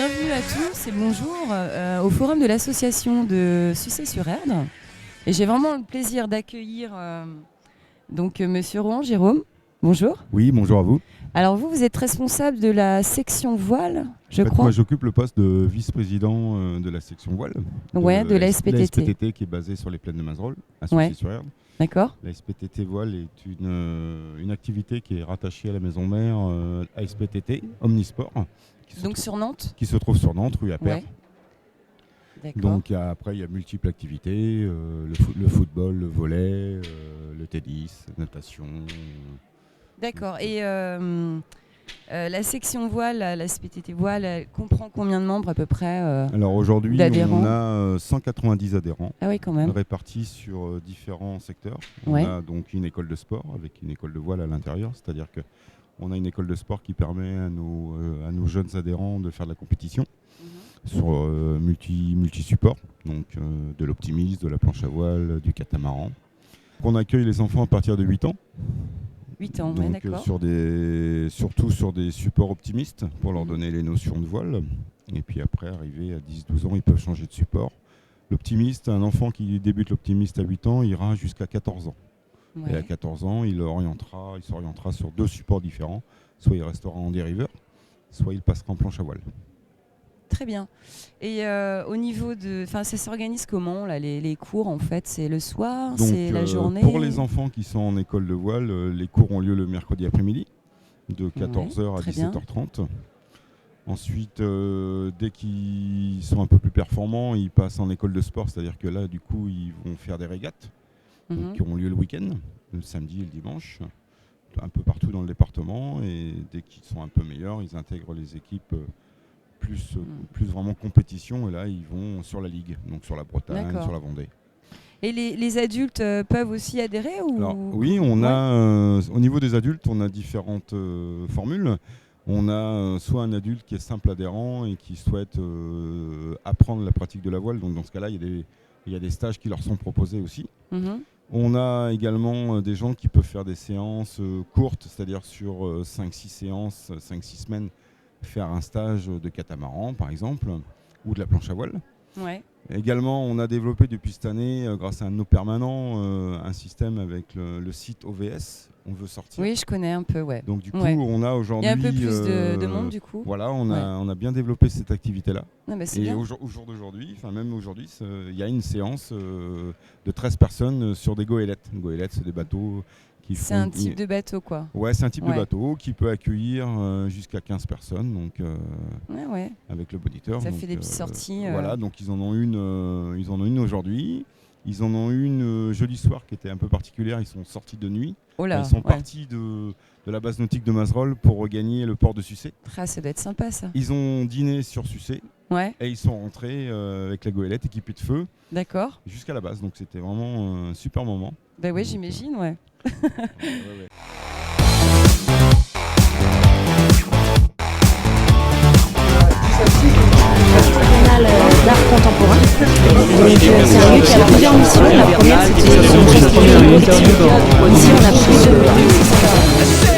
bienvenue à tous et bonjour au forum de l'association de Sucé-sur-Erdre. Et j'ai vraiment le plaisir d'accueillir Monsieur Rohan Jérôme. Bonjour. Oui, bonjour à vous. Alors vous êtes responsable de la section voile, je crois. Moi, j'occupe le poste de vice-président de la section voile. De la SPTT. La SPTT qui est basée sur les plaines de Mazerolles, à Sucé-sur-Erdre. D'accord. La SPTT voile est une activité qui est rattachée à la maison mère à SPTT, Omnisport. Sur Nantes. Qui se trouve sur Nantes, rue Appert. D'accord. Donc après, il y a multiples activités, le football, le volley, le tennis, la natation. D'accord. Et la section voile, la SPTT voile, elle comprend combien de membres à peu près Alors aujourd'hui, d'adhérents on a 190 adhérents. Ah oui, quand même. Répartis sur différents secteurs. On a donc une école de sport avec une école de voile à l'intérieur, c'est-à-dire qu'on a une école de sport qui permet à nos jeunes adhérents de faire de la compétition sur multi-supports, donc de l'optimisme, de la planche à voile, du catamaran. On accueille les enfants à partir de 8 ans. 8 ans, donc, d'accord. surtout sur des supports optimistes pour leur donner les notions de voile. Et puis après, arrivé à 10-12 ans, ils peuvent changer de support. L'optimiste, un enfant qui débute l'optimiste à 8 ans, ira jusqu'à 14 ans. Et à 14 ans, il s'orientera sur 2 supports différents. Soit il restera en dériveur, soit il passera en planche à voile. Très bien. Et au niveau de... ça s'organise comment là, les cours en fait? C'est le soir, c'est la journée? Pour les enfants qui sont en école de voile, les cours ont lieu le mercredi après-midi, de 14h à 17h30. Ensuite, dès qu'ils sont un peu plus performants, ils passent en école de sport, c'est-à-dire que là, du coup, ils vont faire des régates qui ont lieu le week-end, le samedi et le dimanche, un peu partout dans le département. Et dès qu'ils sont un peu meilleurs, ils intègrent les équipes plus vraiment compétition. Et là, ils vont sur la Ligue, donc sur la Bretagne, sur la Vendée. Et les adultes peuvent aussi adhérer ou... Alors, oui, on a, au niveau des adultes, on a différentes formules. On a soit un adulte qui est simple adhérent et qui souhaite apprendre la pratique de la voile. Donc dans ce cas-là, il y a des stages qui leur sont proposés aussi. On a également des gens qui peuvent faire des séances courtes, c'est-à-dire sur 5-6 séances, 5-6 semaines, faire un stage de catamaran par exemple, ou de la planche à voile. Également, on a développé depuis cette année, grâce à un de nos permanents, un système avec le site OVS. On veut sortir. Oui, je connais un peu, Donc du coup, on a aujourd'hui... Il y a un peu plus de monde du coup. Voilà, on a bien développé cette activité-là. Et au jour d'aujourd'hui, même aujourd'hui, il y a une séance de 13 personnes sur des goélettes. Une goélette, c'est des bateaux qui C'est un type de bateau, quoi. Ouais, c'est un type de bateau qui peut accueillir jusqu'à 15 personnes, donc avec le moniteur. Ça fait des petites sorties. Voilà, donc ils en ont une aujourd'hui. Ils en ont une jeudi soir qui était un peu particulière. Ils sont sortis de nuit. Ils sont partis de la base nautique de Mazerolles pour regagner le port de Sucé. Ça doit être sympa, ça. Ils ont dîné sur Sucé. Et ils sont rentrés avec la goélette équipée de feu. D'accord. Jusqu'à la base. Donc c'était vraiment un super moment. Oui, j'imagine, d'art contemporain. Donc c'est un lieu qui a plusieurs missions. La première, c'était son gestion. Ici, on a plus de